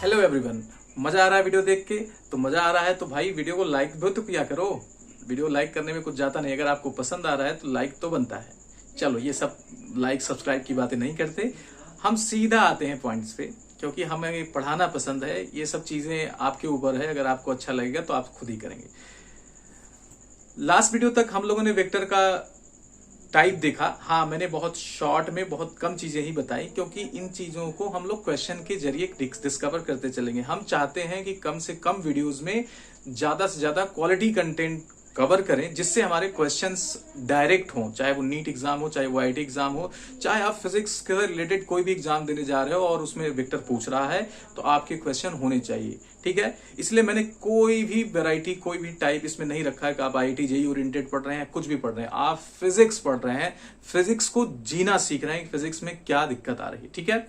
Hello everyone, मजा आ रहा है वीडियो देख के? तो मजा आ रहा है तो भाई वीडियो को लाइक भी तो किया करो। वीडियो लाइक करने में कुछ जाता नहीं, अगर आपको पसंद आ रहा है तो लाइक तो बनता है। चलो ये सब लाइक सब्सक्राइब की बातें नहीं करते, हम सीधा आते हैं पॉइंट्स पे, क्योंकि हमें पढ़ाना पसंद है। ये सब चीजें आपके ऊपर है, अगर आपको अच्छा लगेगा तो आप खुद ही करेंगे। लास्ट वीडियो तक हम लोगों ने वेक्टर का टाइप देखा। हाँ, मैंने बहुत शॉर्ट में बहुत कम चीजें ही बताई, क्योंकि इन चीजों को हम लोग क्वेश्चन के जरिए डिस्कवर करते चलेंगे। हम चाहते हैं कि कम से कम वीडियोस में ज्यादा से ज्यादा क्वालिटी कंटेंट कवर करें, जिससे हमारे क्वेश्चंस डायरेक्ट हों, चाहे वो नीट एग्जाम हो, चाहे वो आईटी एग्जाम हो, चाहे आप फिजिक्स के रिलेटेड कोई भी एग्जाम देने जा रहे हो और उसमें वेक्टर पूछ रहा है तो आपके क्वेश्चन होने चाहिए। ठीक है, इसलिए मैंने कोई भी वैरायटी, कोई भी टाइप इसमें नहीं रखा है कि आप आईटी जेईई ओरिएंटेड पढ़ रहे हैं, कुछ भी पढ़ रहे हैं, आप फिजिक्स पढ़ रहे हैं, फिजिक्स को जीना सीख रहे हैं, फिजिक्स में क्या दिक्कत आ रही है। ठीक है,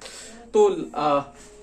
तो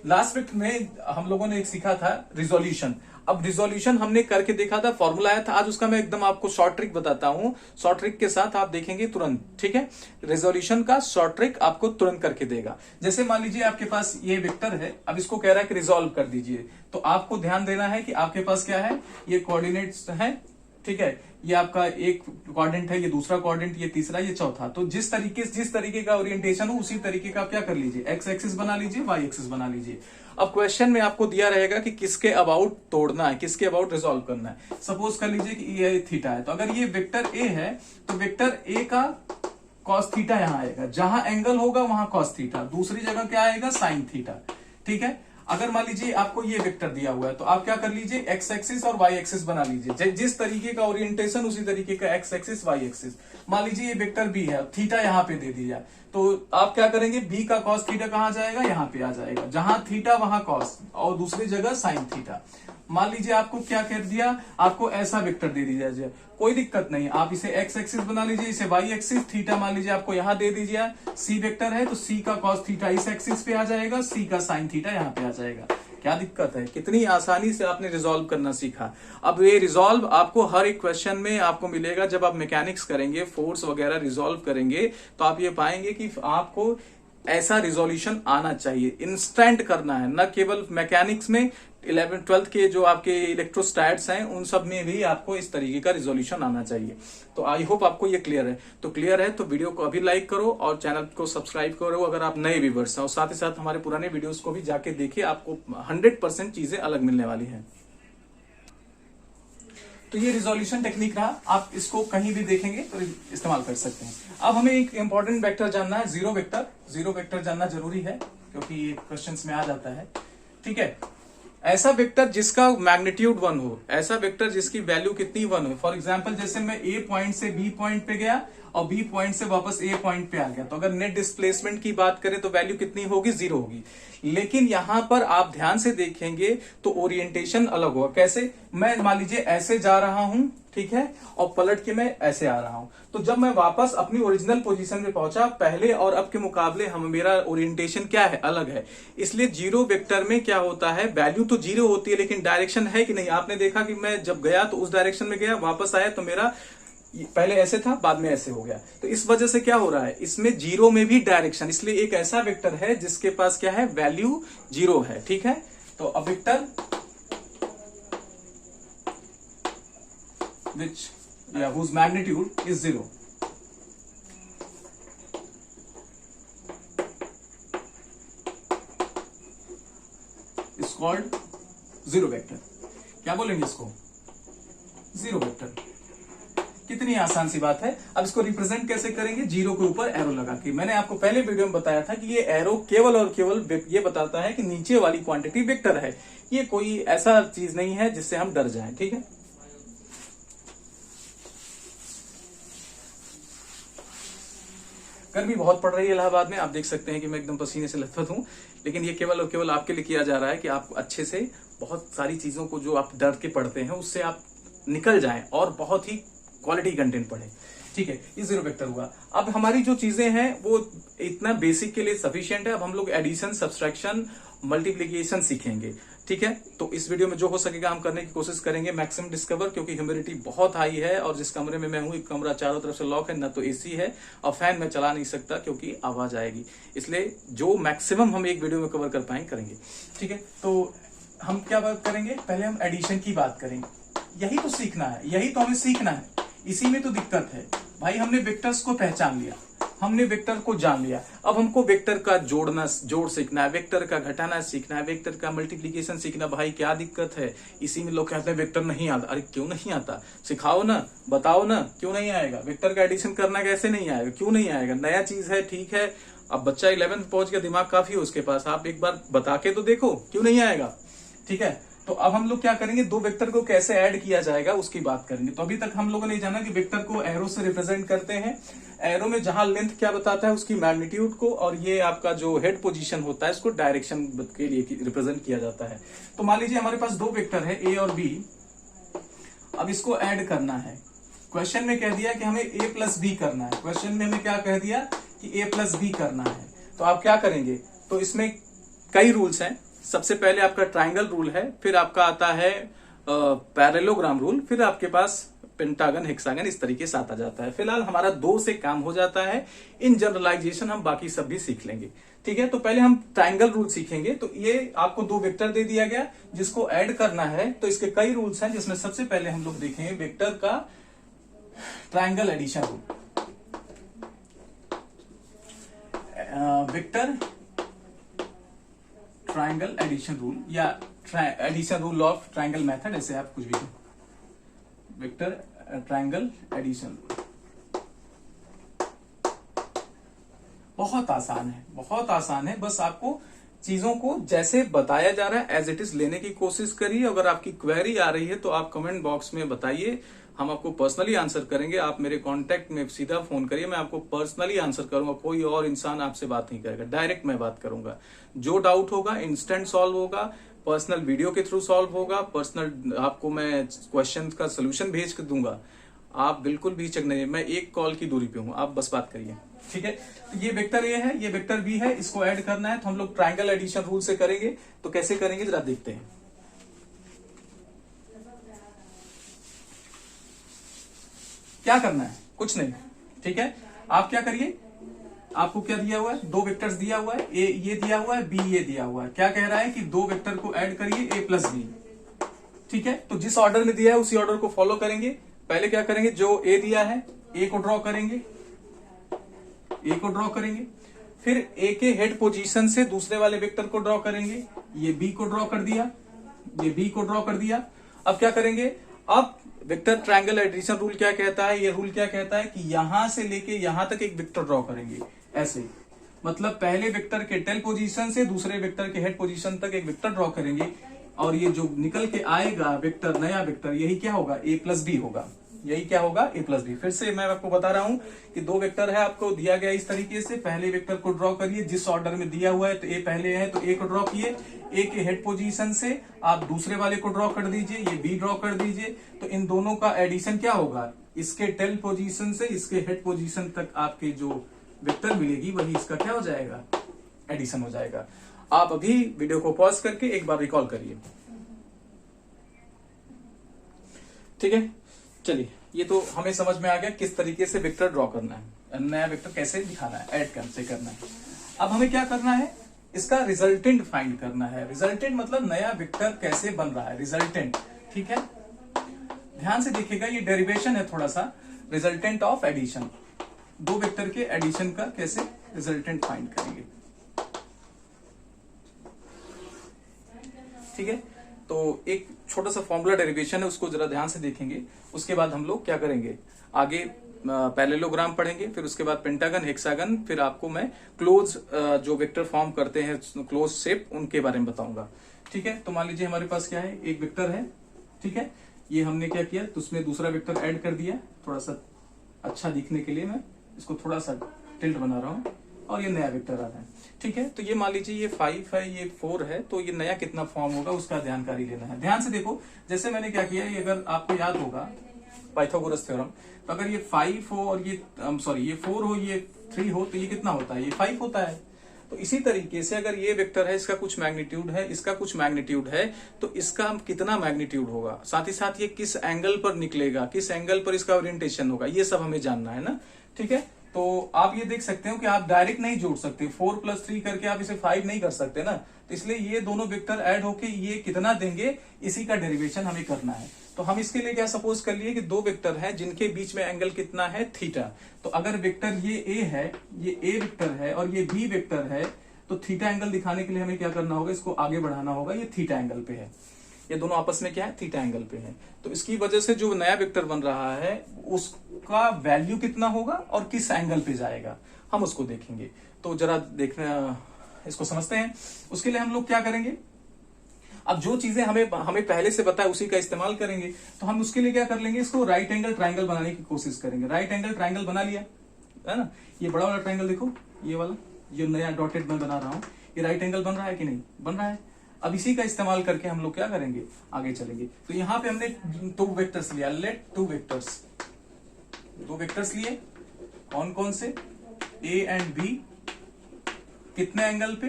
लास्ट वीक में हम लोगों ने एक सीखा था रिजोल्यूशन। अब रिजोल्यूशन हमने करके देखा था, फॉर्मूला आया था। आज उसका मैं एकदम आपको शॉर्ट ट्रिक बताता हूं, शॉर्ट ट्रिक के साथ आप देखेंगे तुरंत। ठीक है, रिजोल्यूशन का शॉर्ट ट्रिक आपको तुरंत करके देगा। जैसे मान लीजिए आपके पास ये वेक्टर है, अब इसको कह रहा है कि रिजोल्व कर दीजिए, तो आपको ध्यान देना है कि आपके पास क्या है, ये कोऑर्डिनेट्स है। ठीक है, ये आपका एक क्वाड्रेंट है, ये दूसरा क्वाड्रेंट, ये तीसरा, ये चौथा। तो जिस तरीके का ओरिएंटेशन हो उसी तरीके का आप क्या कर लीजिए, एक्स एक्सिस बना लीजिए, वाई एक्सिस बना लीजिए। अब क्वेश्चन में आपको दिया रहेगा कि किसके अबाउट तोड़ना है, किसके अबाउट रिजॉल्व करना है। सपोज कर लीजिए कि ये थीटा है, तो अगर ये वेक्टर ए है तो वेक्टर ए का कॉस थीटा यहां आएगा, जहां एंगल होगा वहां कॉस थीटा, दूसरी जगह क्या आएगा, साइन थीटा। ठीक है, अगर मान लीजिए आपको ये वेक्टर दिया हुआ है तो आप क्या कर लीजिए, एक्स एक्सिस और वाई एक्सिस बना लीजिए। जिस तरीके का ओरिएंटेशन उसी तरीके का एक्स एक्सिस वाई एक्सिस। मान लीजिए ये वेक्टर बी है, थीटा यहां पे दे दिया, तो आप क्या करेंगे, बी का कॉस थीटा कहां जाएगा, यहां पे आ जाएगा, जहां थीटा वहां कॉस, और दूसरी जगह साइन थीटा। मान लीजिए आपको क्या कर दिया, आपको ऐसा वेक्टर दे दिया जाए, कोई दिक्कत नहीं, आप इसे एक्स एक्सिस बना लीजिए, इसे वाई एक्सिस, थीटा मान लीजिए आपको यहां दे दीजिए, सी वेक्टर है तो सी का कॉस थीटा इस एक्सिस पे आ जाएगा, सी का साइन थीटा यहां पे आ जाएगा। क्या दिक्कत है, कितनी आसानी से आपने रिजॉल्व करना सीखा। अब ये रिजॉल्व आपको हर एक क्वेश्चन में आपको मिलेगा। जब आप मैकेनिक्स करेंगे, फोर्स वगैरह रिजॉल्व करेंगे, तो आप ये पाएंगे कि आपको ऐसा रिजोल्यूशन आना चाहिए, इंस्टेंट करना है। न केवल मैकेनिक्स में, 11th 12th के जो आपके इलेक्ट्रोस्टैट्स हैं उन सब में भी आपको इस तरीके का रिजोल्यूशन आना चाहिए। तो आई होप आपको ये क्लियर है। तो क्लियर है तो वीडियो को अभी लाइक करो और चैनल को सब्सक्राइब करो अगर आप नए व्यूअर्स हैं, और साथ ही साथ हमारे पुराने वीडियोस को भी जाके देखिए, आपको 100% चीजें अलग मिलने वाली हैं। तो ये रिजोल्यूशन टेक्निक रहा, आप इसको कहीं भी देखेंगे तो इस्तेमाल कर सकते हैं। अब हमें एक इंपॉर्टेंट वेक्टर जानना है, जीरो वेक्टर। जीरो वेक्टर जानना जरूरी है क्योंकि ये क्वेश्चंस में आ जाता है। ठीक है, ऐसा वेक्टर जिसका मैग्नीट्यूड 1 हो, ऐसा वेक्टर जिसकी वैल्यू कितनी 1 हो। फॉर एग्जांपल जैसे मैं ए पॉइंट से बी पॉइंट पे गया और बी पॉइंट से वापस ए पॉइंट पे आ गया, तो अगर नेट डिस्प्लेसमेंट की बात करें तो वैल्यू कितनी होगी, 0 होगी। लेकिन यहां पर आप ध्यान से देखेंगे तो ओरिएंटेशन अलग होगा। कैसे, मैं मान लीजिए ऐसे जा रहा हूं, ठीक है, और पलट के मैं ऐसे आ रहा हूं, तो जब मैं वापस अपनी ओरिजिनल पोजीशन पे पहुंचा, पहले और अब के मुकाबले मेरा ओरिएंटेशन क्या है, अलग है। इसलिए जीरो वेक्टर में क्या होता है, वैल्यू तो 0 होती है लेकिन डायरेक्शन है कि नहीं। आपने देखा कि मैं जब गया तो उस डायरेक्शन में गया, वापस आया तो मेरा पहले ऐसे था, बाद में ऐसे हो गया। तो इस वजह से क्या हो रहा है, इसमें जीरो में भी डायरेक्शन, इसलिए एक ऐसा वेक्टर है जिसके पास क्या है, वैल्यू 0 है। ठीक है, तो a vector whose magnitude is 0 is called zero vector. क्या बोलेंगे इसको, जीरो वेक्टर। कितनी आसान सी बात है। अब इसको रिप्रेजेंट कैसे करेंगे, जीरो के ऊपर एरो लगा के। मैंने आपको पहले वीडियो में बताया था कि ये एरो केवल और केवल ये बताता है कि नीचे वाली क्वांटिटी वेक्टर है, ये कोई ऐसा चीज नहीं है जिससे हम डर जाएं। ठीक है, गर्मी बहुत पड़ रही है इलाहाबाद में, आप देख सकते हैं कि मैं एकदम पसीने से लथपथ हूं, लेकिन ये केवल और केवल आपके लिए किया जा रहा है कि आप अच्छे से बहुत सारी चीजों को जो आप डर के पढ़ते हैं उससे आप निकल जाएं और बहुत ही क्वालिटी कंटेंट पढ़ें। ठीक है, ये जीरो वेक्टर हुआ। अब हमारी जो चीजें हैं वो इतना बेसिक के लिए सफिशिएंट है। अब हम लोग एडिशन, सब्सट्रैक्शन, मल्टीप्लीकेशन सीखेंगे। ठीक है, तो इस वीडियो में जो हो सकेगा हम करने की कोशिश करेंगे, मैक्सिमम डिस्कवर, क्योंकि ह्यूमिडिटी बहुत हाई है और जिस कमरे में मैं हूं, एक कमरा चारों तरफ से लॉक है, ना तो एसी है और फैन में चला नहीं सकता क्योंकि आवाज आएगी। इसलिए जो मैक्सिमम हम एक वीडियो में कवर कर पाएंगे करेंगे। ठीक है, तो हम क्या बात करेंगे, पहले हम एडिशन की बात करेंगे। यही तो सीखना है, यही तो हमें सीखना है, इसी में तो दिक्कत है भाई। हमने वेक्टर्स को पहचान लिया, हमने वेक्टर को जान लिया, अब हमको वेक्टर का जोड़ सीखना है, वेक्टर का घटाना सीखना है, वेक्टर का मल्टीप्लीकेशन सीखना। भाई क्या दिक्कत है, इसी में लोग कहते हैं वेक्टर नहीं आता। अरे क्यों नहीं आता, सिखाओ ना, बताओ ना, क्यों नहीं आएगा? वेक्टर का एडिशन करना कैसे नहीं आएगा, क्यों नहीं आएगा? नया चीज है, ठीक है। अब बच्चा 11th पहुंच गया, दिमाग काफी है उसके पास, आप एक बार बता के तो देखो, क्यों नहीं आएगा? ठीक है, तो अब हम लोग क्या करेंगे, दो वेक्टर को कैसे ऐड किया जाएगा उसकी बात करेंगे। तो अभी तक हम लोगों ने जाना कि वेक्टर को एरो से रिप्रेजेंट करते हैं। एरो में जहां लेंथ क्या बताता है, उसकी मैग्नीट्यूड को, और ये आपका जो हेड पोजीशन होता है इसको डायरेक्शन के लिए रिप्रेजेंट किया जाता है। तो मान लीजिए हमारे पास दो वेक्टर है ए और बी, अब इसको ऐड करना है। क्वेश्चन में कह दिया कि हमें ए प्लस बी करना है, क्वेश्चन में हमें क्या कह दिया कि ए प्लस बी करना है। तो आप क्या करेंगे, तो इसमें कई रूल्स हैं। सबसे पहले आपका ट्राइंगल रूल है, फिर आपका आता है पैरेललोग्राम रूल, फिर आपके पास पेंटागन, हेक्सागन, इस तरीके से आता जाता है। फिलहाल हमारा 2 से काम हो जाता है, इन जनरलाइजेशन हम बाकी सब भी सीख लेंगे। ठीक है, तो पहले हम ट्राइंगल रूल सीखेंगे। तो ये आपको दो वेक्टर दे दिया गया जिसको ऐड करना है, तो इसके कई रूल्स हैं, जिसमें सबसे पहले हम लोग देखेंगे वेक्टर का triangle addition rule. Vector triangle addition rule या addition rule of triangle method, ऐसे आप कुछ भी कहो, वेक्टर ट्राइंगल एडिशन रूल। बहुत आसान है, बहुत आसान है, बस आपको चीजों को जैसे बताया जा रहा है एज इट इज लेने की कोशिश करिए। अगर आपकी क्वेरी आ रही है तो आप कमेंट बॉक्स में बताइए, हम आपको पर्सनली आंसर करेंगे। आप मेरे कांटेक्ट में सीधा फोन करिए, मैं आपको पर्सनली आंसर करूंगा। कोई और इंसान आपसे बात नहीं करेगा, डायरेक्ट मैं बात करूंगा। जो डाउट होगा इंस्टेंट सॉल्व होगा, पर्सनल वीडियो के थ्रू सॉल्व होगा, पर्सनल आपको मैं क्वेश्चन का सोल्यूशन भेज कर दूंगा। आप बिल्कुल भी हिचक नहीं, मैं एक कॉल की दूरी पे हूं, आप बस बात करिए। ठीक है, तो ये वेक्टर ए है, ये वेक्टर बी है, इसको ऐड करना है। तो हम लोग ट्राइंगल एडिशन रूल से करेंगे। तो कैसे करेंगे जरा देखते हैं। क्या करना है, कुछ नहीं। ठीक है, आप क्या करिए, आपको क्या दिया हुआ है, दो वेक्टर्स दिया हुआ है, ए ये दिया हुआ है, बी ये दिया हुआ है। क्या कह रहा है कि दो वेक्टर को ऐड करिए, ए प्लस बी। ठीक है, तो जिस ऑर्डर में दिया है उसी ऑर्डर को फॉलो करेंगे। पहले क्या करेंगे, जो ए दिया है ए को ड्रॉ करेंगे, ए को ड्रॉ करेंगे, फिर ए के हेड पोजीशन से दूसरे वाले वेक्टर को ड्रॉ करेंगे। ये बी को ड्रॉ कर दिया, ये बी को ड्रॉ कर दिया। अब क्या करेंगे, अब वेक्टर ट्रायंगल एडिशन रूल क्या कहता है, ये रूल क्या कहता है कि यहां से लेके यहां तक एक वेक्टर ड्रॉ करेंगे। ऐसे मतलब पहले वेक्टर के टेल पोजीशन से दूसरे वेक्टर के हेड पोजीशन तक एक वेक्टर ड्रॉ करेंगे, और ये जो निकल के आएगा वेक्टर, नया वेक्टर, यही क्या होगा, ए प्लस बी होगा। यही क्या होगा, ए प्लस बी। फिर से मैं आपको बता रहा हूं कि दो वेक्टर है, आपको दिया गया इस तरीके से। पहले वेक्टर को ड्रॉ करिए जिस ऑर्डर में दिया हुआ है, तो ए पहले है तो ए को ड्रॉ किए, ए के हेड पोजीशन से आप दूसरे वाले को ड्रॉ कर दीजिए, ये बी ड्रॉ कर दीजिए। तो इन दोनों का एडिशन क्या होगा, इसके टेल पोजीशन से इसके हेड पोजीशन तक आपके जो वेक्टर मिलेगी वही इसका क्या हो जाएगा, एडिशन हो जाएगा। आप अभी वीडियो को पॉज करके एक बार रिकॉल करिए। ठीक है, चलिए, ये तो हमें समझ में आ गया किस तरीके से वेक्टर ड्रॉ करना है, नया वेक्टर कैसे दिखाना है, ऐड कैसे करना है। अब हमें क्या करना है, इसका रिजल्टेंट फाइंड करना है। रिजल्टेंट मतलब नया वेक्टर कैसे बन रहा है, रिजल्टेंट। ठीक है, ध्यान से देखिएगा, ये डेरिवेशन है थोड़ा सा, रिजल्टेंट ऑफ एडिशन। दो वेक्टर के एडिशन का कैसे रिजल्टेंट फाइंड करेंगे। ठीक है, तो एक छोटा सा फॉर्मूला डेरिवेशन है, उसको जरा ध्यान से देखेंगे। उसके बाद हम लोग क्या करेंगे, आगे पैरेललोग्राम पढ़ेंगे, फिर उसके बाद पेंटागन, हेक्सागन, फिर आपको मैं क्लोज जो वेक्टर फॉर्म करते हैं क्लोज शेप, उनके बारे में बताऊंगा। ठीक है, तो मान लीजिए हमारे पास क्या है, एक वेक्टर है। ठीक है, ये हमने क्या किया, तो उसमें दूसरा वेक्टर ऐड कर दिया, थोड़ा सा अच्छा दिखने के लिए मैं इसको थोड़ा सा टिल्ट बना रहा हूं, और ये नया वेक्टर आ रहा है। ठीक है, तो ये मान लीजिए ये 5 है, ये 4 है, तो ये नया कितना फॉर्म होगा उसका जानकारी लेना है। ध्यान से देखो, जैसे मैंने क्या किया, ये अगर आपको याद होगा पाइथागोरस थ्योरम, तो अगर ये 5 हो और ये ये 4 हो, ये 3 हो, तो ये कितना होता है, ये 5 होता है। तो इसी तरीके से अगर ये वेक्टर है, इसका कुछ मैग्नीट्यूड है, इसका कुछ मैग्नीट्यूड है, तो इसका कितना मैग्नीट्यूड होगा, साथ ही साथ ये किस एंगल पर निकलेगा, किस एंगल पर इसका ओरिएंटेशन होगा, ये सब हमें जानना है ना। ठीक है, तो आप ये देख सकते हो कि आप डायरेक्ट नहीं जोड़ सकते, 4 + 3 करके आप इसे 5 नहीं कर सकते ना, तो इसलिए ये दोनों वेक्टर ऐड होके ये कितना देंगे इसी का डेरिवेशन हमें करना है। तो हम इसके लिए क्या सपोज कर लिए कि दो वेक्टर हैं जिनके बीच में एंगल कितना है, थीटा। तो अगर वेक्टर ये ए है, ये ए वेक्टर है और ये बी वेक्टर है, तो थीटा एंगल दिखाने के लिए हमें क्या करना होगा, इसको आगे बढ़ाना होगा, ये थीटा एंगल पे है, ये दोनों आपस में क्या है, थीटा एंगल पे है। तो इसकी वजह से जो नया वेक्टर बन रहा है उसका वैल्यू कितना होगा और किस एंगल पे जाएगा, हम उसको देखेंगे। तो जरा देखना, इसको समझते हैं। उसके लिए हम लोग क्या करेंगे, अब जो चीजें हमें पहले से पता है उसी का इस्तेमाल करेंगे। तो हम उसके लिए क्या कर लेंगे, इसको राइट एंगल ट्राइंगल बनाने की कोशिश करेंगे। राइट एंगल ट्राइंगल बना लिया है ना, ये बड़ा वाला ट्राइंगल देखो, ये वाला जो नया डॉटेड मैं बना रहा हूं, ये राइट एंगल बन रहा है कि नहीं बन रहा है। अब इसी का इस्तेमाल करके हम लोग क्या करेंगे, आगे चलेंगे। तो यहां पे हमने दो वेक्टर्स लिया, लेट दो वेक्टर्स लिए, कौन कौन से, ए एंड बी, कितने एंगल पे,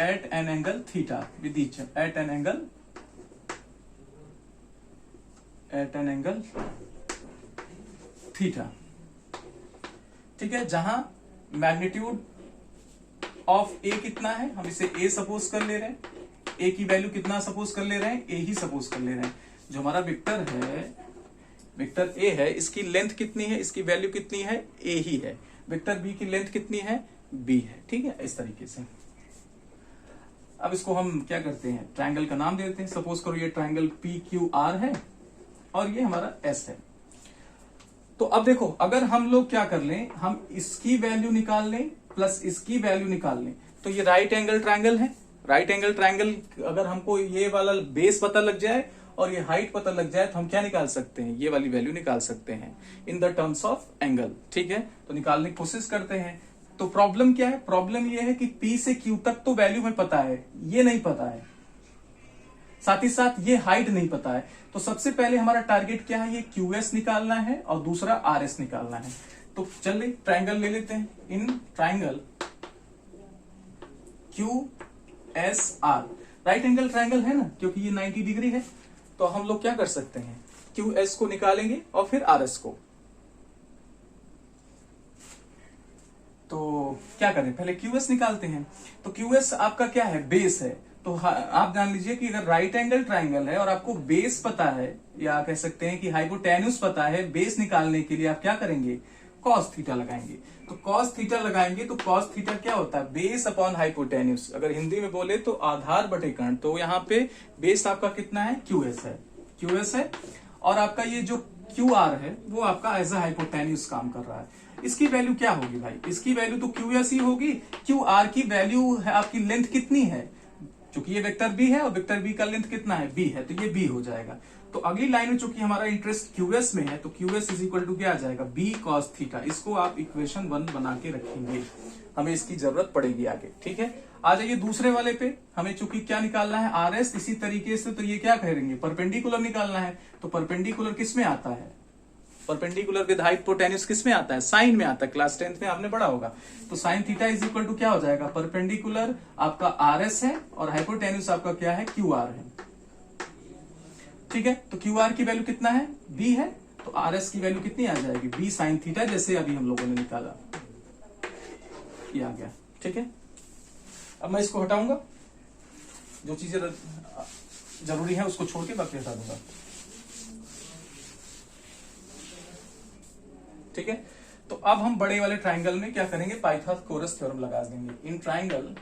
at an angle theta with each, at an angle theta, ठीक है। जहां मैग्नीट्यूड ऑफ ए कितना है, हम इसे ए सपोज कर ले रहे हैं, ए की वैल्यू कितना सपोज कर ले रहे हैं, ए ही सपोज कर ले रहे हैं। जो हमारा वेक्टर है, वेक्टर ए है, इसकी लेंथ कितनी है, इसकी वैल्यू कितनी है, ए ही है। वेक्टर बी की लेंथ कितनी है, बी है, ठीक है, इस तरीके से। अब इसको हम क्या करते हैं, ट्रायंगल का नाम दे देते हैं। सपोज करो ये ट्रायंगल पी क्यू आर है और ये हमारा एस है। तो अब देखो, अगर हम लोग क्या कर लें, हम इसकी वैल्यू निकाल लें प्लस इसकी वैल्यू निकाल लें, तो ये राइट एंगल ट्रायंगल है। राइट एंगल ट्रायंगल अगर हमको ये वाला बेस पता लग जाए और ये हाइट पता लग जाए तो हम क्या निकाल सकते हैं, ये वाली वैल्यू निकाल सकते हैं in the terms of angle, ठीक है। तो निकालने की कोशिश करते हैं। तो प्रॉब्लम क्या है, प्रॉब्लम ये है कि P से Q तक तो वैल्यू हमें पता है, ये नहीं पता है, साथ ही साथ ये हाइट नहीं पता है। तो सबसे पहले हमारा टारगेट क्या है, ये QS निकालना है और दूसरा RS निकालना है। तो चलिए ट्रायंगल ले लेते हैं। In triangle QSR, right angle triangle है ना, क्योंकि ये 90 डिग्री है। तो हम लोग क्या कर सकते हैं, QS को निकालेंगे और फिर RS को। तो क्या करें, पहले QS निकालते हैं। तो QS आपका क्या है, बेस है। तो आप जान लीजिए कि अगर राइट एंगल ट्रायंगल है और आपको बेस पता है, या कह सकते हैं कि हाइपोटेन्यूस पता है, बेस निकालने के लिए आप क्या करेंगे, कॉस थीटा लगाएंगे। तो कॉस थीटा लगाएंगे, तो कॉस थीटा क्या होता है, बेस अपॉन हाइपोटेन्यूस। अगर हिंदी में बोले तो आधार बटे कर्ण। तो यहाँ पे बेस आपका कितना है, QS है और आपका ये जो QR है वो आपका एज अ हाइपोटेन्यूस काम कर रहा है। इसकी वैल्यू क्या होगी भाई, इसकी वैल्यू तो QS ही होगी। QR की वैल्यू है आपकी लेंथ कितनी है, क्योंकि ये वेक्टर B है और वेक्टर B का लेंथ कितना है, B है, तो ये B हो जाएगा। तो अगली लाइन में चूंकि हमारा इंटरेस्ट QS में है, तो QS इज इक्वल टू क्या आ जाएगा, B cos थीटा। इसको आप इक्वेशन 1 बना के रखेंगे, हमें इसकी जरूरत पड़ेगी आगे, ठीक है। आ जाइए दूसरे वाले पे, हमें चूंकि क्या निकालना है, RS। इसी तरीके से तो ये क्या कहेंगे, परपेंडिकुलर निकालना है। तो परपेंडिकुलर किस में आता है, परपेंडिकुलर विद हाइपोटेन्यूस किस में आता है, साइन में आता है। क्लास 10th में आपने पढ़ा होगा। तो sine theta is equal to क्या हो जाएगा, परपेंडिकुलर आपका RS है और हाइपोटेन्यूस आपका क्या है, QR है, ठीक है। तो QR की वैल्यू कितना है, B है, तो RS की वैल्यू कितनी आ जाएगी, B साइन थीटा, जैसे अभी हम लोगों ने निकाला, ये आ गया, ठीक है। अब मैं इसको हटाऊंगा, जो चीजें जरूरी है उसको छोड़ के बाकी हटा दूंगा, ठीक है। तो अब हम बड़े वाले ट्रायंगल में क्या करेंगे, पाइथागोरस थ्योरम लगा देंगे। इन ट्रायंगल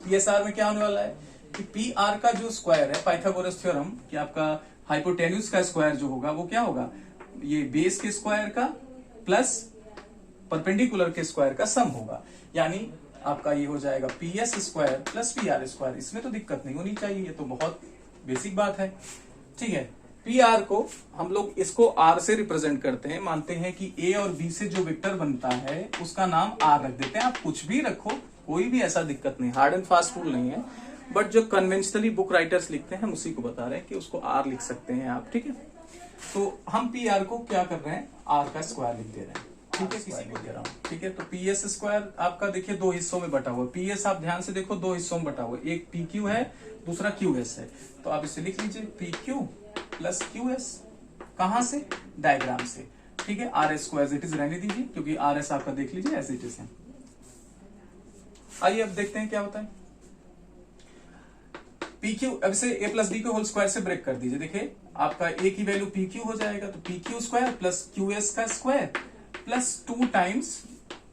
PSR में क्या होने वाला है कि PR का जो स्क्वायर है, पाइथागोरस थ्योरम कि आपका हाइपोटेन्यूस का स्क्वायर जो होगा वो क्या होगा, ये बेस के स्क्वायर का प्लस परपेंडिकुलर के स्क्वायर का सम होगा। यानी आपका ये हो जाएगा PS square plus PR square. इसमें तो दिक्कत नहीं होनी चाहिए, ये तो बहुत बेसिक बात है, ठीक है। PR को हम लोग इसको R से रिप्रेजेंट करते हैं, मानते हैं कि A और B से जो वेक्टर बनता है उसका नाम R रख देते हैं। आप कुछ भी रखो, कोई भी ऐसा दिक्कत नहीं, हार्ड एंड फास्ट रूल नहीं है, बट जो कन्वेंशनली बुक राइटर्स लिखते हैं हम उसी को बता रहे हैं कि उसको R लिख सकते हैं आप, ठीक है। तो हम PR को क्या कर रहे हैं, R का स्क्वायर लिख दे रहे हैं, ठीक है, किसी को दे रहा हूं, ठीक है। तो PS स्क्वायर आपका देखिए दो हिस्सों में बटा हुआ है। PS आप ध्यान से देखो दो हिस्सों में बटा हुआ है, एक PQ है, दूसरा QS है। तो आप इसे लिख लीजिए, PQ प्लस QS कहां से? डायग्राम से। ठीक है, आर एस को एज इट इज रहने दीजिए, क्योंकि आर एस आपका देख लीजिए एज इट इज है। आइए अब देखते हैं क्या होता है। पी क्यू, अब इसे ए प्लस बी को होल स्क्वायर से ब्रेक कर दीजिए। देखिए आपका ए की वैल्यू पी क्यू हो जाएगा, तो P Q square plus Q S का square plus 2 times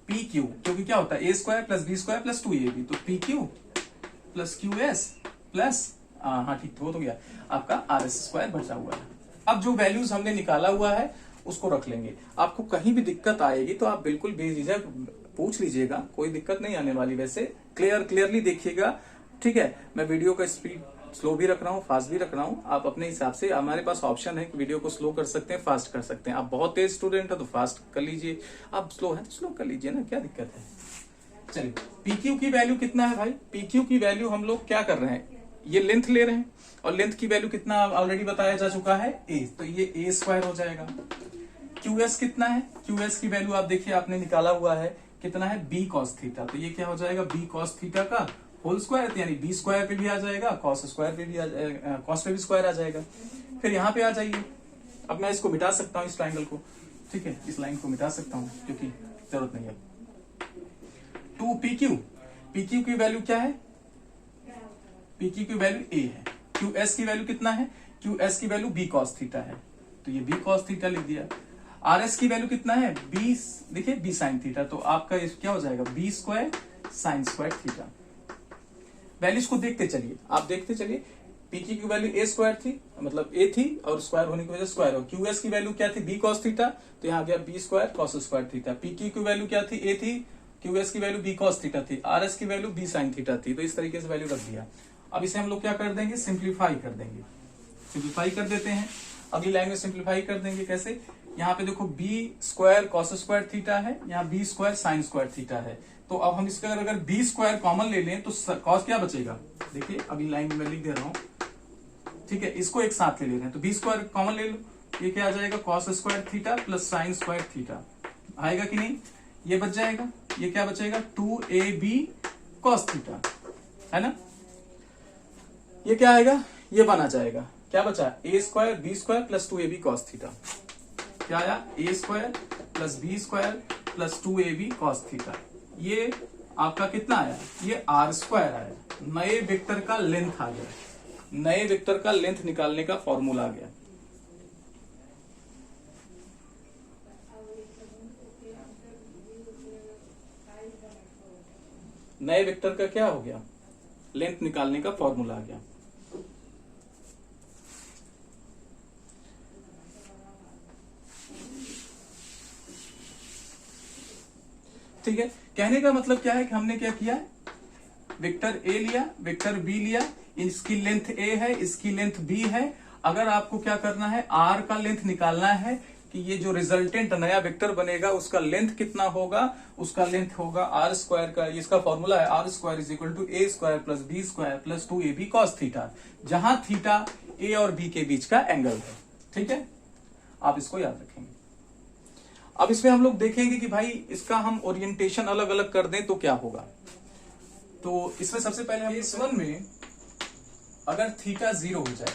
P Q, क्योंकि क्या होता है A square plus B square plus 2ab, तो P Q plus Q S plus हाँ ठीक हो तो गया आपका आर एस स्क्वायर बचा हुआ है। अब जो वैल्यूज हमने निकाला हुआ है उसको रख लेंगे। आपको कहीं भी दिक्कत आएगी तो आप बिल्कुल बेझिझक पूछ लीजिएगा, कोई दिक्कत नहीं आने वाली। वैसे क्लियरली देखिएगा, ठीक है। मैं वीडियो का स्पीड स्लो भी रख रहा हूँ, फास्ट भी रख रहा हूँ, आप अपने हिसाब से, हमारे पास ऑप्शन है कि वीडियो को स्लो कर सकते हैं, फास्ट कर सकते हैं। आप बहुत तेज स्टूडेंट है तो फास्ट कर लीजिए, आप स्लो है तो स्लो कर लीजिए ना, क्या दिक्कत है। चलिए पीक्यू की वैल्यू कितना है भाई? पीक्यू की वैल्यू हम लोग क्या कर रहे हैं, ये लेंथ ले रहे हैं, और लेंथ की वैल्यू कितना ऑलरेडी बताया जा चुका है ए, तो ये ए स्क्वायर हो जाएगा। क्यूएस कितना है? क्यूएस की वैल्यू आप देखिए आपने निकाला हुआ है, कितना है? बी कॉस थीटा, तो ये क्या हो जाएगा? बी कॉस थीटा का होल स्क्वायर, यानी बी स्क्वायर पे भी आ जाएगा, कॉस स्क्वायर पे भी आ जाएगा, कॉस पे भी स्क्वायर आ जाएगा। फिर यहाँ पे आ जाइए, अब मैं इसको मिटा सकता हूँ, इस ट्राइंगल को, ठीक है, इस लाइन को मिटा सकता हूँ क्योंकि जरूरत नहीं है। 2 PQ, PQ की वैल्यू क्या है? PQ की वैल्यू ए है। QS की वैल्यू कितना है? QS की वैल्यू बी कॉस थीटा है, तो ये बी कॉस थीटा लिख दिया। RS की वैल्यू कितना है? बी, देखिए बी साइन थीटा, तो आपका क्या हो जाएगा? B square sine square theta. Values को देखते चलिए, आप देखते चलिए। पीक्यू की वैल्यू ए स्क्वायर थी, मतलब ए थी, और स्क्वायर होने की वजह से स्क्वायर हो। क्यूएस की वैल्यू क्या थी? बी कॉस थीटा, तो यहाँ गया B square cos square theta. PQ की वैल्यू क्या थी? ए थी, क्यूएस की वैल्यू बी कॉस थीटा थी, आरएस की वैल्यू बी साइन थीटा थी, तो इस तरीके से वैल्यू रख दिया। अब इसे हम लोग क्या कर देंगे? सिंप्लीफाई कर देंगे, सिंप्लीफाई कर देते हैं। अगली लाइन में सिंप्लीफाई कर देंगे, कैसे? यहाँ पे देखो B square cos square theta है, यहाँ B square sine square theta है, तो अब हम इसका अगर बी स्क्वायर कॉमन ले लें तो कॉस क्या बचेगा? देखिए अगली लाइन में लिख दे रहा हूं, ठीक है, इसको एक साथ ले रहे हैं, तो बी स्क्वायर कॉमन ले लो, ये क्या आ जाएगा? Cos square theta plus sign square theta आएगा कि नहीं? ये बच जाएगा, ये क्या बचेगा? 2ab कॉस थीटा, है ना? ये क्या आएगा? ये बना जाएगा, क्या बचा? A square B square plus 2ab cos theta. क्या आया? A square plus B square plus 2ab cos theta. ये आपका कितना आया? ये आर स्क्वायर आया। नए वेक्टर का लेंथ आ गया, नए वेक्टर का लेंथ निकालने का फॉर्मूला आ गया। नए वेक्टर का क्या हो गया? लेंथ निकालने का फॉर्मूला आ गया। ठीक है, कहने का मतलब क्या है कि हमने क्या किया? वेक्टर ए लिया, वेक्टर बी लिया, इसकी लेंथ ए है, इसकी लेंथ बी है। अगर आपको क्या करना है? आर का लेंथ निकालना है कि ये जो रिजल्टेंट नया वेक्टर बनेगा उसका लेंथ कितना होगा? उसका लेंथ होगा आर स्क्वायर का, इसका फॉर्मूला है R square is equal to A square plus B square plus 2ab cos theta, जहां थीटा ए और बी के बीच का एंगल है। ठीक है, आप इसको याद रखेंगे। अब इसमें हम लोग देखेंगे कि भाई इसका हम ओरिएंटेशन अलग अलग कर दें तो क्या होगा। तो इसमें सबसे पहले हम केस 1 में अगर थीटा 0 हो जाए,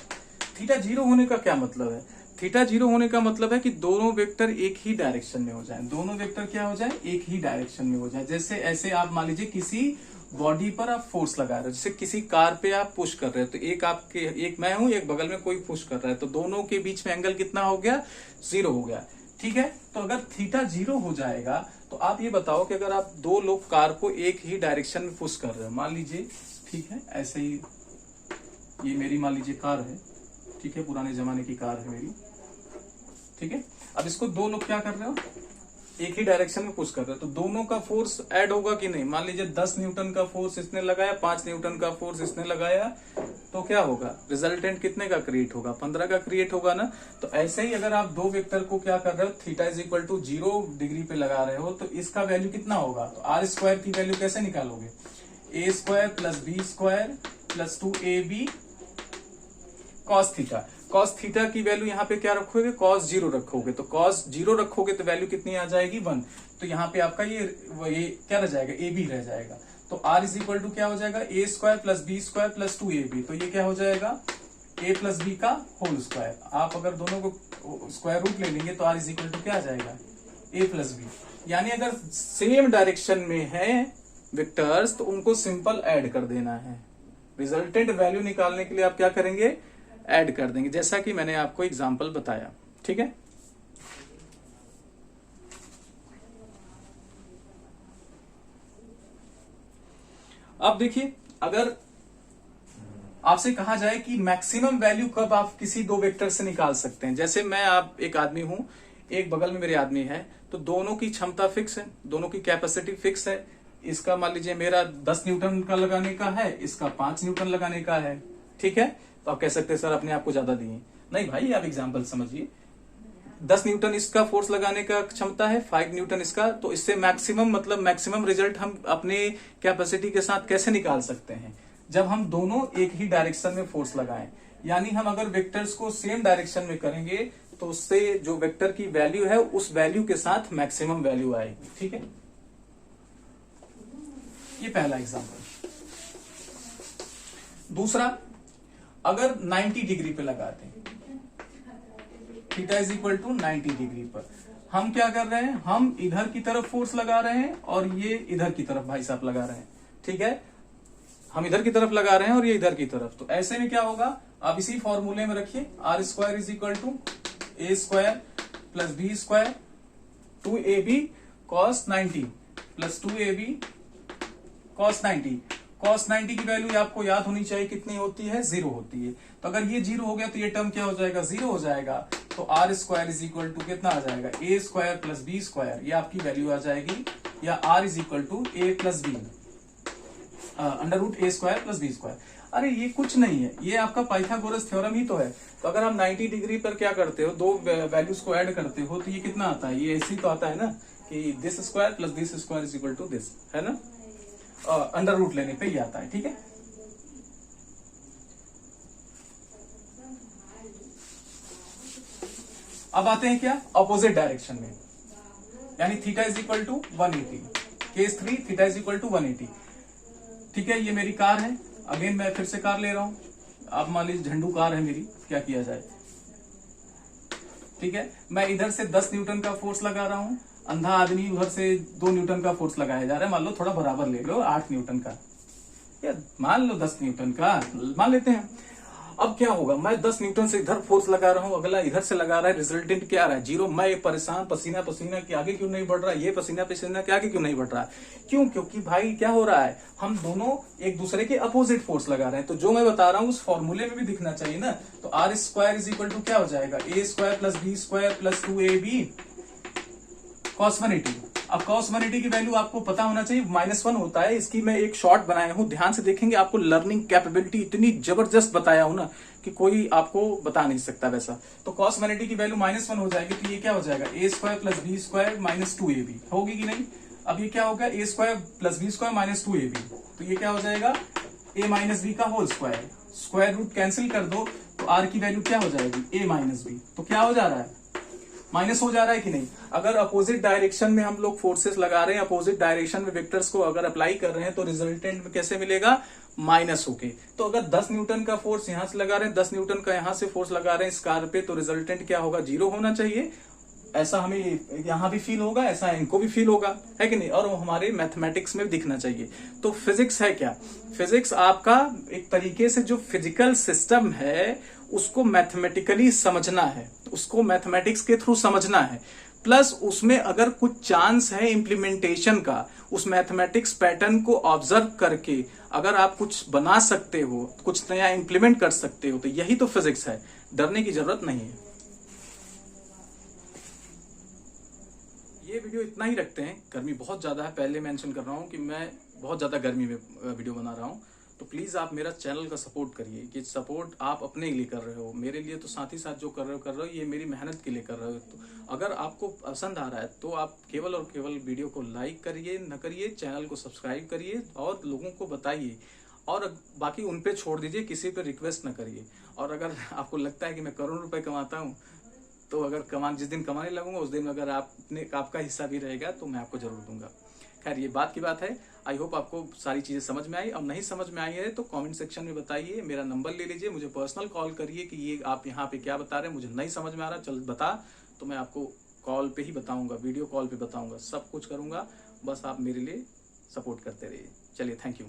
थीटा 0 होने का क्या मतलब है? थीटा 0 होने का मतलब है कि दोनों वेक्टर एक ही डायरेक्शन में हो जाए, दोनों वेक्टर क्या हो जाए? एक ही डायरेक्शन में हो जाए। जैसे ऐसे आप मान लीजिए किसी बॉडी पर आप फोर्स लगा रहे हो, जैसे किसी कार पे आप पुश कर रहे हो, तो एक मैं हूं, एक बगल में कोई पुश कर रहा है, तो दोनों के बीच में एंगल कितना हो गया? 0 हो गया। ठीक है, तो अगर थीटा 0 हो जाएगा तो आप ये बताओ कि अगर आप दो लोग कार को एक ही डायरेक्शन में पुश कर रहे हो, मान लीजिए, ठीक है, ऐसे ही ये मेरी मान लीजिए कार है, ठीक है, पुराने जमाने की कार है मेरी, ठीक है। अब इसको दो लोग क्या कर रहे हो? एक ही डायरेक्शन में पुश कर रहे हो, तो दोनों का फोर्स ऐड होगा कि नहीं? मान लीजिए 10 न्यूटन का फोर्स इसने लगाया, 5 न्यूटन का फोर्स इसने लगाया, तो क्या होगा? रिजल्टेंट कितने का क्रिएट होगा? 15 का क्रिएट होगा ना। तो ऐसे ही अगर आप दो वेक्टर को क्या कर रहे हो? Theta is equal to 0 degree पे लगा रहे हो, तो इसका वैल्यू कितना होगा? तो आर स्क्वायर की वैल्यू कैसे निकालोगे? A square plus B square plus 2ab cos theta. Cos theta की वैल्यू यहाँ पे क्या रखोगे? कॉस 0 रखोगे, तो कॉस 0 रखोगे तो वैल्यू कितनी आ जाएगी? 1। तो यहाँ पे आपका ये क्या रह जाएगा? ए बी रह जाएगा। तो आर इज इक्वल टू क्या हो जाएगा? A square plus B square plus 2ab, तो ये क्या हो जाएगा? ए प्लस बी का होल स्क्वायर। आप अगर दोनों को स्क्वायर रूट ले लेंगे तो आर इज इक्वल टू क्या आ जाएगा, ए प्लस बी। यानी अगर सेम डायरेक्शन में है वेक्टर्स तो उनको सिंपल ऐड कर देना है। रिजल्टेंट वैल्यू निकालने के लिए आप क्या करेंगे, ऐड कर देंगे, जैसा कि मैंने आपको एग्जांपल बताया। ठीक है, अब देखिए, अगर आपसे कहा जाए कि मैक्सिमम वैल्यू कब आप किसी दो वेक्टर से निकाल सकते हैं, जैसे मैं आप एक आदमी हूं, एक बगल में मेरे आदमी है, तो दोनों की क्षमता फिक्स है, दोनों की कैपेसिटी फिक्स है। इसका मान लीजिए मेरा 10 न्यूटन का लगाने का है, इसका 5 न्यूटन लगाने का है। ठीक है, तो आप कह सकते हैं सर अपने आप को ज्यादा दिए। नहीं भाई, आप एग्जाम्पल समझिए। 10 न्यूटन इसका फोर्स लगाने का क्षमता है, 5 न्यूटन इसका, तो इससे मैक्सिमम मतलब मैक्सिमम रिजल्ट हम अपने कैपेसिटी के साथ कैसे निकाल सकते हैं, जब हम दोनों एक ही डायरेक्शन में फोर्स लगाएं। यानी हम अगर वेक्टर्स को सेम डायरेक्शन में करेंगे तो उससे जो वेक्टर की वैल्यू है उस वैल्यू के साथ मैक्सिमम वैल्यू आएगी। ठीक है, ये पहला एग्जांपल। दूसरा, अगर 90 डिग्री पे लगाते हैं, theta is equal to 90 degree पर, हम क्या कर रहे हैं, हम इधर की तरफ फोर्स लगा रहे हैं और ये इधर की तरफ भाई साहब लगा रहे हैं। ठीक है, हम इधर की तरफ लगा रहे हैं और ये इधर की तरफ। तो ऐसे में क्या होगा, आप इसी फॉर्मूले में रखिए, R square is equal to A square plus B square 2ab cos 90 plus 2ab cos 90। cos 90 की वैल्यू आपको याद होनी चाहिए कितनी होती है, 0 होती है। तो अगर ये 0 हो गया तो ये टर्म क्या हो जाएगा, 0 हो जाएगा। तो R square is equal to कितना आ जाएगा, A square plus B square, ये आपकी वैल्यू आ जाएगी, या R is equal to A plus B under root A square plus B square. अरे ये कुछ नहीं है, ये आपका पाइथागोरस थ्योरम ही तो है। तो अगर आप 90 डिग्री पर क्या करते हो, दो वैल्यूज को ऐड करते हो, तो ये कितना आता है, ये ऐसे ही तो आता है ना कि this square plus this square is equal to this, है ना, अंडर रूट लेने पे ये आता है। ठीक है, अब आते हैं क्या, अपोजिट डायरेक्शन में, यानी theta is equal to 180, case 3 theta is equal to 180। ठीक है, ये मेरी कार है, अगेन मैं फिर से कार ले रहा हूं, आप मान लीजिए झंडू कार है मेरी, क्या किया जाए। ठीक है, मैं इधर से 10 न्यूटन का फोर्स लगा रहा हूं, अंधा आदमी उधर से 2 न्यूटन का फोर्स लगाया जा रहा है, मान लो थोड़ा बराबर ले लो, 8 न्यूटन का, या मान लो 10 न्यूटन का मान लेते हैं। अब क्या होगा, मैं 10 न्यूटन से इधर फोर्स लगा रहा हूं, अगला इधर से लगा रहा है, रिजल्टेंट क्या आ रहा है, 0। मैं परेशान, पसीना पसीना के आगे क्यों नहीं बढ़ रहा है, ये पसीना पसीना के आगे क्यों नहीं बढ़ रहा है, क्यों, क्योंकि भाई क्या हो रहा है, हम दोनों एक दूसरे के अपोजिट फोर्स लगा रहे हैं। तो जो मैं बता रहा हूं उस फॉर्मूले में भी दिखना चाहिए ना। तो R square is equal to क्या हो जाएगा, A square plus B square plus 2ab cos 180। अब cos 180 की वैल्यू आपको पता होना चाहिए, -1 होता है। इसकी मैं एक शॉर्ट बनाया हूं, ध्यान से देखेंगे, आपको लर्निंग कैपेबिलिटी इतनी जबरदस्त बताया हूं ना कि कोई आपको बता नहीं सकता वैसा। तो cos 180 की वैल्यू -1 हो जाएगी, तो ये क्या हो जाएगा, A square plus B square minus 2ab होगी कि नहीं। अब ये क्या होगा, A square plus B square minus 2ab, तो ये क्या हो जाएगा, ए माइनस बी का whole square, square root cancel कर दो तो आर की वैल्यू क्या हो जाएगी, ए माइनस बी। तो क्या हो जा रहा है, माइनस हो जा रहा है कि नहीं। अगर अपोजिट डायरेक्शन में हम लोग फोर्सेस लगा रहे हैं, अपोजिट डायरेक्शन में वेक्टर्स को अगर अप्लाई कर रहे हैं, तो रिजल्टेंट में कैसे मिलेगा, माइनस होके। तो अगर 10 न्यूटन का फोर्स यहां से लगा रहे हैं, 10 न्यूटन का यहां से फोर्स लगा रहे हैं इस कार पे, तो रिजल्टेंट क्या होगा, 0 होना चाहिए। ऐसा हमें यहां भी फील होगा, ऐसा इनको भी फील होगा, है कि नहीं, और हमारे मैथमेटिक्स में भी दिखना चाहिए। तो फिजिक्स है क्या, फिजिक्स आपका एक तरीके से जो फिजिकल सिस्टम है उसको मैथमेटिकली समझना है, उसको मैथमेटिक्स के थ्रू समझना है, प्लस उसमें अगर कुछ चांस है इम्प्लीमेंटेशन का, उस मैथमेटिक्स पैटर्न को ऑब्जर्व करके अगर आप कुछ बना सकते हो, कुछ नया इंप्लीमेंट कर सकते हो, तो यही तो फिजिक्स है। डरने की जरूरत नहीं है। ये वीडियो इतना ही रखते हैं, गर्मी बहुत ज्यादा है, पहले मेंशन कर रहा हूँ कि मैं बहुत ज्यादा गर्मी में वीडियो बना रहा हूँ। तो प्लीज आप मेरा चैनल का सपोर्ट करिए, कि सपोर्ट आप अपने लिए कर रहे हो, मेरे लिए तो साथ ही साथ जो कर रहे हो ये मेरी मेहनत के लिए कर रहे हो। तो अगर आपको पसंद आ रहा है तो आप केवल और केवल वीडियो को लाइक करिए, न करिए, चैनल को सब्सक्राइब करिए और लोगों को बताइए, और बाकी उन पे छोड़ दीजिए, किसी पे रिक्वेस्ट न करिए। और अगर आपको लगता है कि मैं करोड़ रुपए कमाता हूँ, तो अगर जिस दिन कमाने लगूंगा उस दिन अगर आपका हिस्सा भी रहेगा तो मैं आपको जरूर दूंगा। खैर ये बात की बात है। आई होप आपको सारी चीजें समझ में आई। अब नहीं समझ में आई है तो कमेंट सेक्शन में बताइए, मेरा नंबर ले लीजिए, मुझे पर्सनल कॉल करिए कि ये आप यहाँ पे क्या बता रहे हैं, मुझे नहीं समझ में आ रहा, चल बता, तो मैं आपको कॉल पे ही बताऊंगा, वीडियो कॉल पे बताऊंगा, सब कुछ करूंगा। बस आप मेरे लिए सपोर्ट करते रहिए। चलिए, थैंक यू।